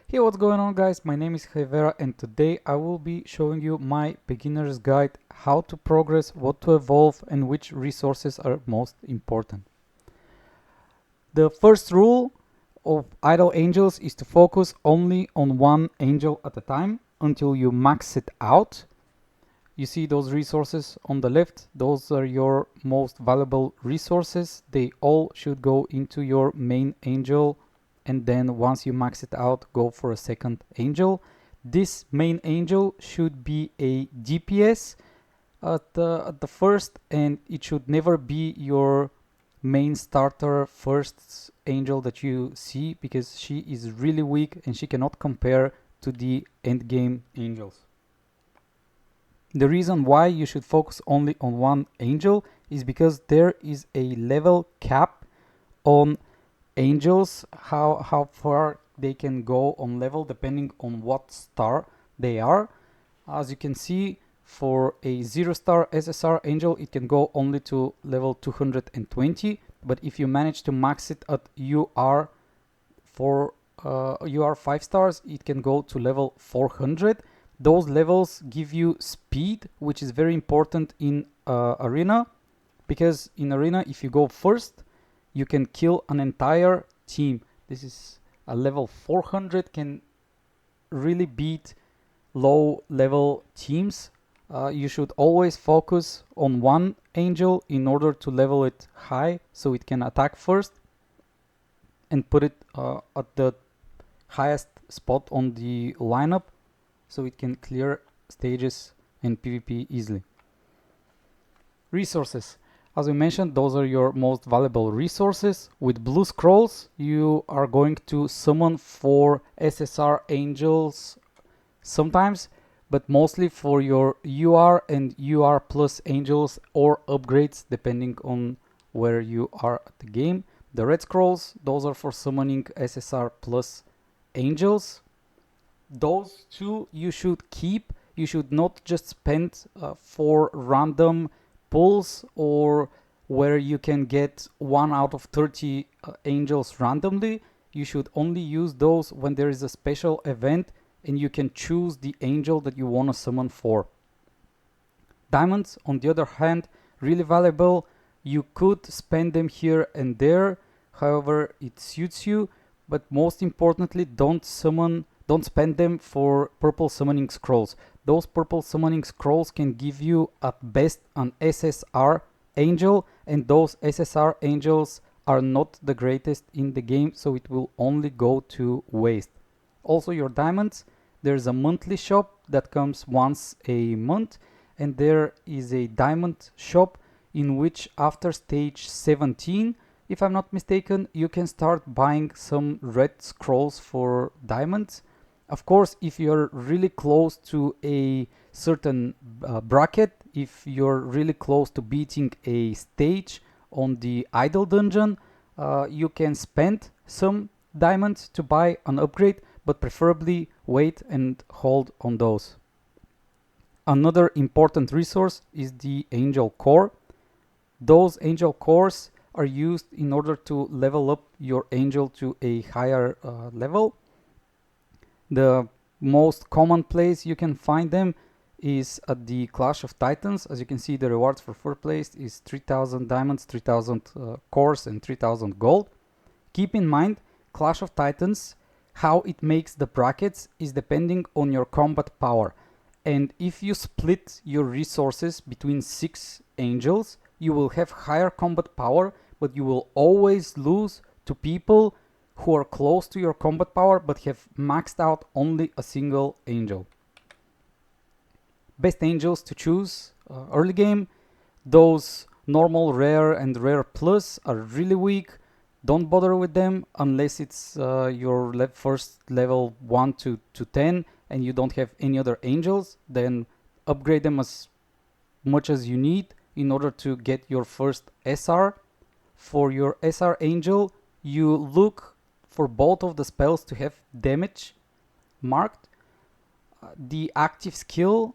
Hey, what's going on, guys? My name is Haivera, and today I will be showing you my beginner's guide, how to progress, what to evolve, and which resources are most important. The first rule of Idle Angels is to focus only on one angel at a time until you max it out. You see those resources on the left? Those are your most valuable resources. They all should go into your main angel, and then once you max it out, go for a second angel. This main angel should be a DPS at the first, and it should never be your main starter first angel that you see, because she is really weak and she cannot compare to the end game angels. The reason why you should focus only on one angel is because there is a level cap on angels, how far they can go on level depending on what star they are. As you can see, for a 0-star SSR angel, it can go only to level 220, but if you manage to max it at UR for UR 5 stars, it can go to level 400. Those levels give you speed, which is very important in arena, because in arena, if you go first, you can kill an entire team. This is a level 400, can really beat low level teams. You should always focus on one angel in order to level it high so it can attack first and put it at the highest spot on the lineup so it can clear stages and PvP easily. Resources. As we mentioned, those are your most valuable resources. With blue scrolls, you are going to summon 4 SSR angels sometimes, but mostly for your UR and UR plus angels or upgrades depending on where you are at the game. The red scrolls, those are for summoning SSR plus angels. Those two you should keep. You should not just spend for random pulls or where you can get 1 out of 30 angels randomly. You should only use those when there is a special event and you can choose the angel that you want to summon for. Diamonds, on the other hand, really valuable. You could spend them here and there, however it suits you, but most importantly, don't spend them for purple summoning scrolls. Those purple summoning scrolls can give you at best an SSR angel, and those SSR angels are not the greatest in the game, so it will only go to waste. Also, your diamonds, there's a monthly shop that comes once a month, and there is a diamond shop in which after stage 17, if I'm not mistaken, you can start buying some red scrolls for diamonds. Of course, if you're really close to a certain bracket, if you're really close to beating a stage on the idle dungeon, you can spend some diamonds to buy an upgrade, but preferably wait and hold on those. Another important resource is the angel core. Those angel cores are used in order to level up your angel to a higher level. The most common place you can find them is at the Clash of Titans. As you can see, the rewards for first place is 3000 diamonds, 3000 cores, and 3000 gold. Keep in mind, Clash of Titans, how it makes the brackets is depending on your combat power. And if you split your resources between 6 angels, you will have higher combat power, but you will always lose to people who are close to your combat power but have maxed out only a single angel. Best angels to choose early game. Those normal, rare, and rare plus are really weak. Don't bother with them unless it's your first level 1 to 10 and you don't have any other angels. Then upgrade them as much as you need in order to get your first SR. For your SR angel, you look for both of the spells to have damage marked. The active skill,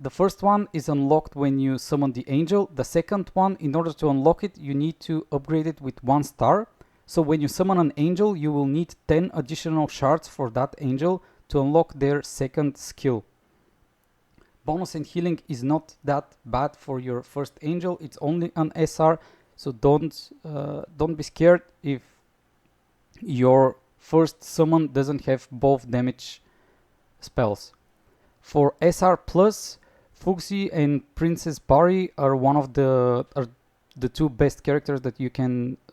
the first one is unlocked when you summon the angel. The second one, in order to unlock it, you need to upgrade it with 1 star. So when you summon an angel, you will need 10 additional shards for that angel to unlock their second skill. Bonus and healing is not that bad for your first angel. It's only an SR, so don't be scared if your first summon doesn't have both damage spells. For SR plus, Fuxi and Princess Bari are the two best characters that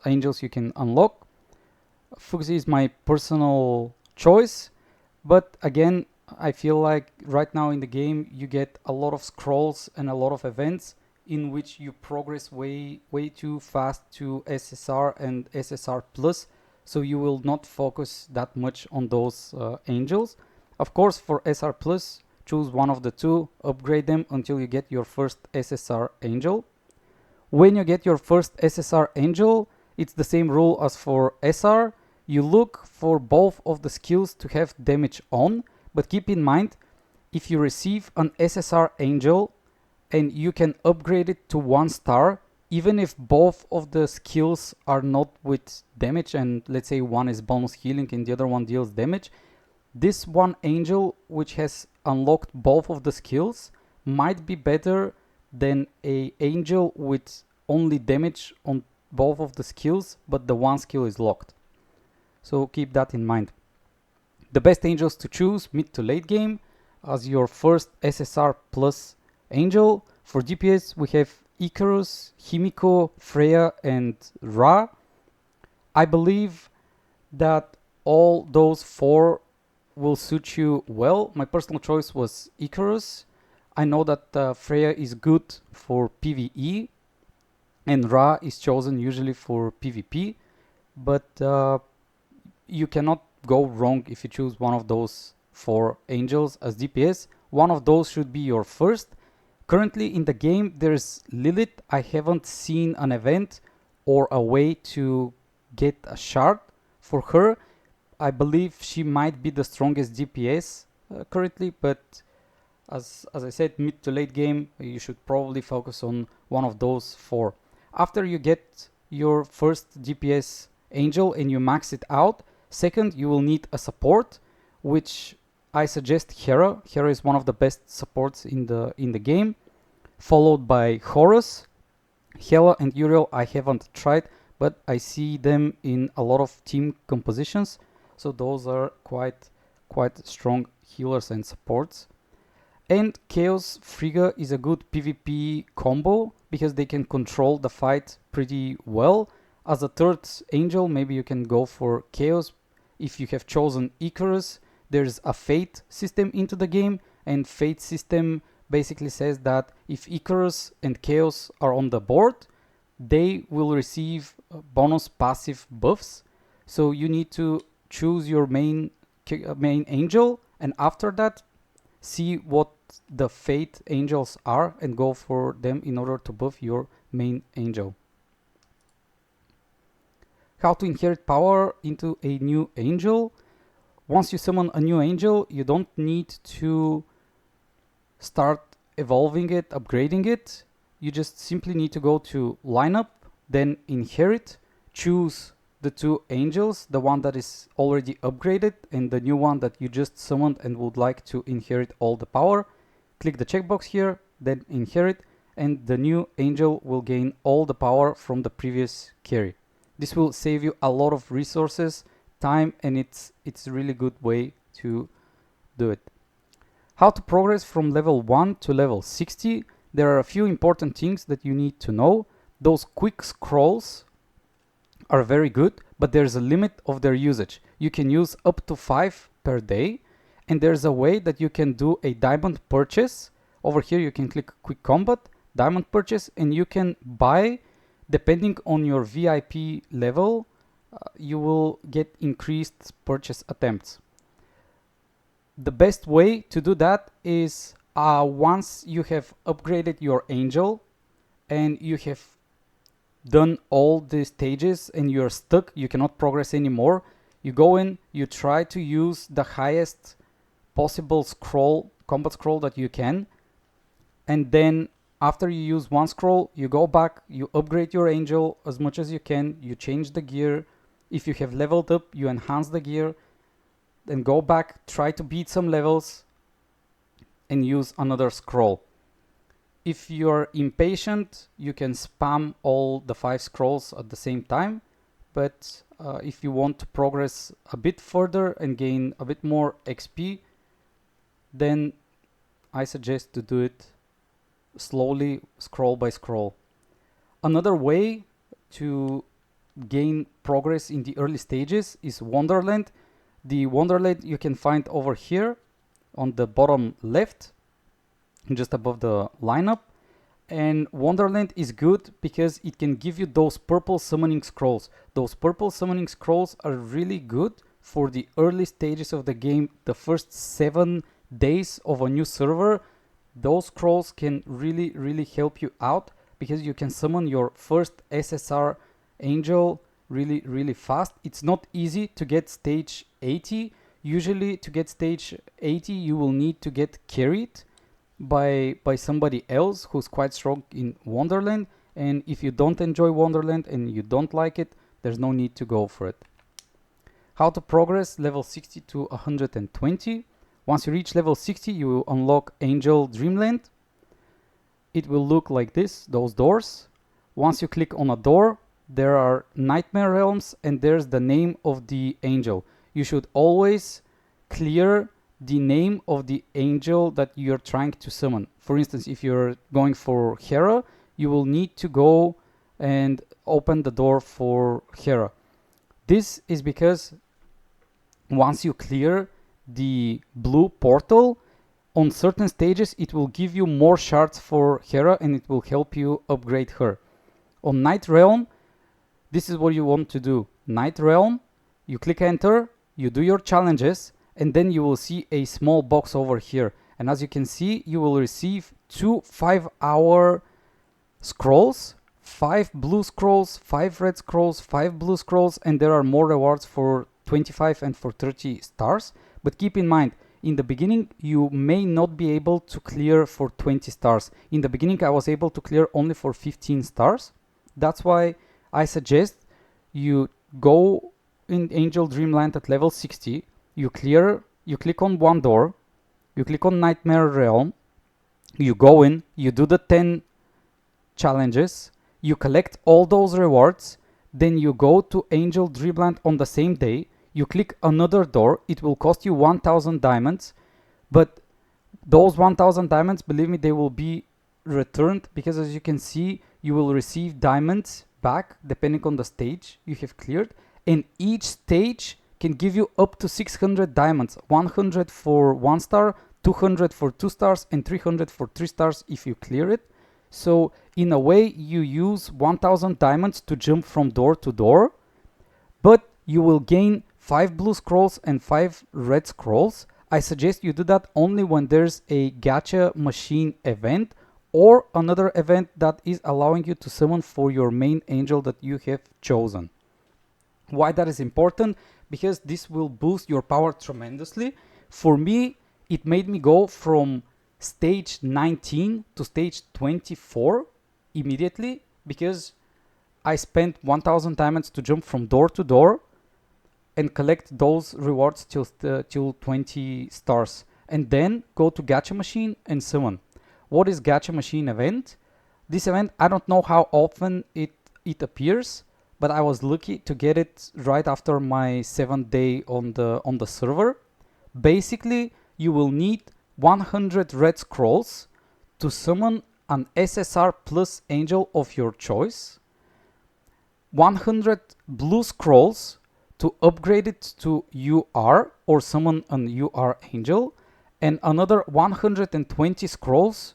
angels you can unlock. Fuxi is my personal choice, but again, I feel like right now in the game you get a lot of scrolls and a lot of events in which you progress way too fast to SSR and SSR plus, so you will not focus that much on those angels. Of course, for SR plus, choose one of the two, upgrade them until you get your first SSR angel. When you get your first SSR angel, it's the same rule as for SR. You look for both of the skills to have damage on, but keep in mind, if you receive an SSR angel and you can upgrade it to 1 star, even if both of the skills are not with damage, and let's say one is bonus healing and the other one deals damage, this one angel which has unlocked both of the skills might be better than a angel with only damage on both of the skills, but the one skill is locked. So keep that in mind. The best angels to choose mid to late game as your first SSR plus angel. For DPS we have Icarus, Himiko, Freya and Ra. I believe that all those 4 will suit you well. My personal choice was Icarus. I know that Freya is good for PvE and Ra is chosen usually for PvP, but you cannot go wrong if you choose one of those 4 angels as DPS. One of those should be your first. Currently in the game there's Lilith. I haven't seen an event or a way to get a shard for her. I believe she might be the strongest DPS currently, but as I said, mid to late game you should probably focus on one of those 4. After you get your first DPS angel and you max it out, second you will need a support, which I suggest Hera. Hera is one of the best supports in the game, followed by Horus. Hela and Uriel I haven't tried, but I see them in a lot of team compositions, so those are quite strong healers and supports. And Chaos Frigga is a good PvP combo because they can control the fight pretty well. As a third angel, maybe you can go for Chaos. If you have chosen Icarus, there's a fate system into the game, and fate system basically says that if Icarus and Chaos are on the board, they will receive bonus passive buffs. So you need to choose your main angel, and after that see what the fate angels are and go for them in order to buff your main angel. How to inherit power into a new angel. Once you summon a new angel, you don't need to start evolving it, upgrading it. You just simply need to go to lineup, then inherit, choose the 2 angels, the one that is already upgraded and the new one that you just summoned and would like to inherit all the power. Click the checkbox here, then inherit, and the new angel will gain all the power from the previous carry. This will save you a lot of resources, time, and it's a really good way to do it. How to progress from level 1 to level 60. There are a few important things that you need to know. Those quick scrolls are very good, but there's a limit of their usage. You can use up to 5 per day, and there's a way that you can do a diamond purchase. Over here you can click quick combat, diamond purchase, and you can buy, depending on your VIP level, you will get increased purchase attempts. The best way to do that is once you have upgraded your angel and you have done all the stages and you're stuck, you cannot progress anymore, you go in, you try to use the highest possible combat scroll that you can, and then after you use 1 scroll, you go back, you upgrade your angel as much as you can, you change the gear. If you have leveled up, you enhance the gear, then go back, try to beat some levels, and use another scroll. If you're impatient, you can spam all the 5 scrolls at the same time, but if you want to progress a bit further and gain a bit more XP, then I suggest to do it slowly, scroll by scroll. Another way to gain progress in the early stages is Wonderland. The Wonderland you can find over here on the bottom left, just above the lineup. And Wonderland is good because it can give you those purple summoning scrolls. Those purple summoning scrolls are really good for the early stages of the game, the first 7 days of a new server. Those scrolls can really help you out because you can summon your first SSR angel really fast. It's not easy to get stage 80. Usually to get stage 80 you will need to get carried by somebody else who's quite strong in Wonderland, and if you don't enjoy Wonderland and you don't like it, there's no need to go for it. How to progress level 60 to 120. Once you reach level 60, you will unlock Angel Dreamland. It will look like this, those doors. Once you click on a door, there are Nightmare Realms and there's the name of the angel. You should always clear the name of the angel that you're trying to summon. For instance, if you're going for Hera, you will need to go and open the door for Hera. This is because once you clear the blue portal, on certain stages it will give you more shards for Hera and it will help you upgrade her. On Night Realm, this is what you want to do. Night Realm, you click enter, you do your challenges, and then you will see a small box over here. And as you can see, you will receive 2 5-hour scrolls, 5 blue scrolls, 5 red scrolls, 5 blue scrolls, and there are more rewards for 25 and for 30 stars. But keep in mind, in the beginning, you may not be able to clear for 20 stars. In the beginning, I was able to clear only for 15 stars. That's why I suggest you go in Angel Dreamland at level 60, you click on one door, you click on Nightmare Realm, you go in, you do the 10 challenges, you collect all those rewards, then you go to Angel Dreamland on the same day, you click another door, it will cost you 1000 diamonds, but those 1000 diamonds, believe me, they will be returned because as you can see, you will receive diamonds back depending on the stage you have cleared, and each stage can give you up to 600 diamonds, 100 for 1 star, 200 for 2 stars, and 300 for 3 stars if you clear it. So in a way, you use 1000 diamonds to jump from door to door, but you will gain 5 blue scrolls and 5 red scrolls. I suggest you do that only when there's a gacha machine event or another event that is allowing you to summon for your main angel that you have chosen. Why that is important? Because this will boost your power tremendously. For me, it made me go from stage 19 to stage 24 immediately because I spent 1000 diamonds to jump from door to door and collect those rewards till 20 stars, and then go to gacha machine and summon. What is gacha machine event? This event, I don't know how often it appears, but I was lucky to get it right after my 7th day on the server. Basically, you will need 100 red scrolls to summon an SSR plus angel of your choice, 100 blue scrolls to upgrade it to UR or summon an UR angel, and another 120 scrolls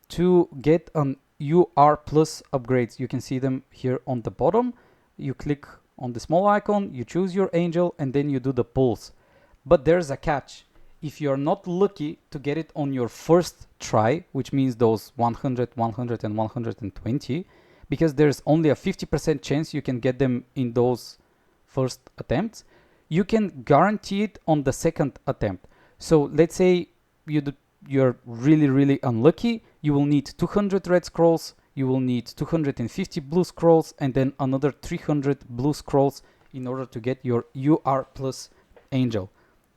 to get an UR plus upgrades. You can see them here on the bottom. You click on the small icon, you choose your angel, and then you do the pulls. But there's a catch. If you're not lucky to get it on your first try, which means those 100, 100, and 120, because there's only a 50% chance you can get them in those first attempts, you can guarantee it on the second attempt. So let's say you're really unlucky, you will need 200 red scrolls, you will need 250 blue scrolls, and then another 300 blue scrolls in order to get your UR plus angel.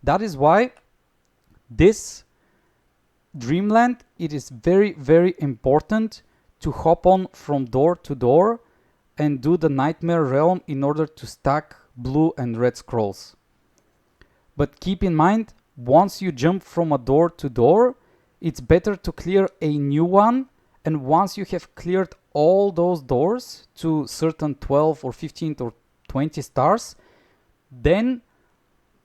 That is why this Dreamland, it is very, very important to hop on from door to door and do the Nightmare Realm in order to stack blue and red scrolls. But keep in mind, once you jump from a door to door, it's better to clear a new one. And once you have cleared all those doors to certain 12 or 15 or 20 stars, then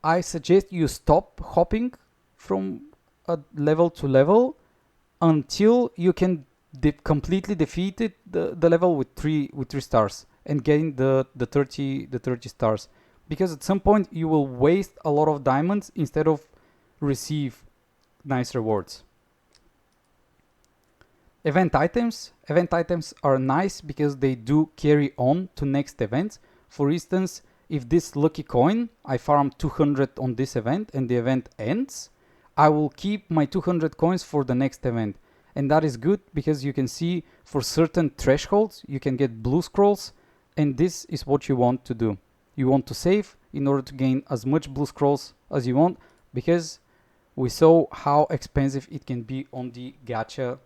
I suggest you stop hopping from a level to level until you can completely defeat the level with three stars and getting the 30 stars, because at some point you will waste a lot of diamonds instead of receive nice rewards. Event items are nice because they do carry on to next events. For instance, if this lucky coin, I farm 200 on this event and the event ends, I will keep my 200 coins for the next event. And that is good because you can see for certain thresholds you can get blue scrolls, and this is what you want to do. You want to save in order to gain as much blue scrolls as you want, because we saw how expensive it can be on the gacha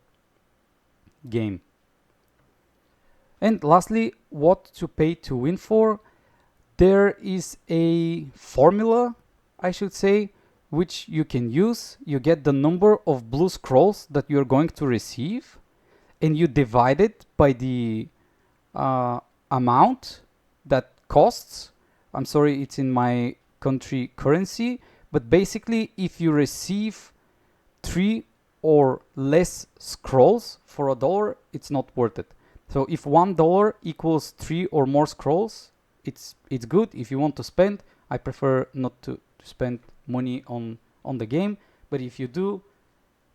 game. And lastly, what to pay to win for. There is a formula, I should say, which you can use. You get the number of blue scrolls that you're going to receive, and you divide it by the amount that costs. I'm sorry, it's in my country currency, but basically if you receive 3 or less scrolls for $1, it's not worth it. So if $1 equals 3 or more scrolls, it's good. If you want to spend, I prefer not to spend money on the game, but if you do,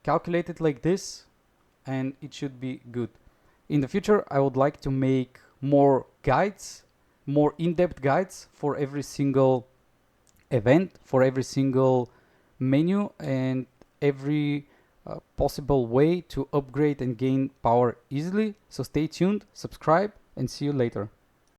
calculate it like this and it should be good. In the future, I would like to make more guides, more in-depth guides for every single event, for every single menu, and every possible way to upgrade and gain power easily. So stay tuned, subscribe, and see you later.